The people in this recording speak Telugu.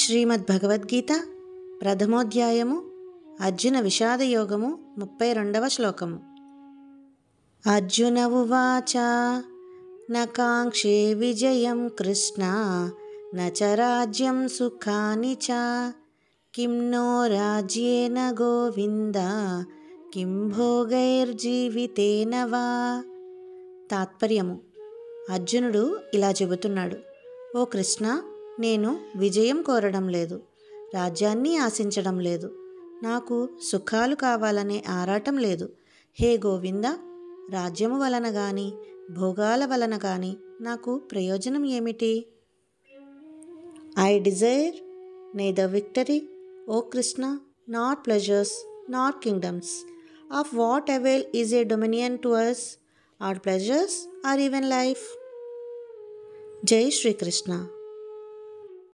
శ్రీమద్ భగవద్గీత ప్రథమోధ్యాయము అర్జున విషాదయోగము 32వ శ్లోకము. అర్జున ఉవాచ నకాంక్షే విజయం కృష్ణ నచ రాజ్యం సుఖాని చ కిం నో రాజ్యేన గోవింద కిం భోగైర్జీవితేన వా. తాత్పర్యము: అర్జునుడు ఇలా చెబుతున్నాడు, ఓ కృష్ణ, నేను విజయం కోరడం లేదు, రాజ్యాన్ని ఆశించడం లేదు, నాకు సుఖాలు కావాలనే ఆరాటం లేదు. హే గోవింద, రాజ్యము వలన కానీ భోగాల వలన కానీ నాకు ప్రయోజనం ఏమిటి? I desire neither victory, O Krishna, nor pleasures, nor kingdoms. Of what avail is a dominion to us, or pleasures, or even life? జై శ్రీకృష్ణ.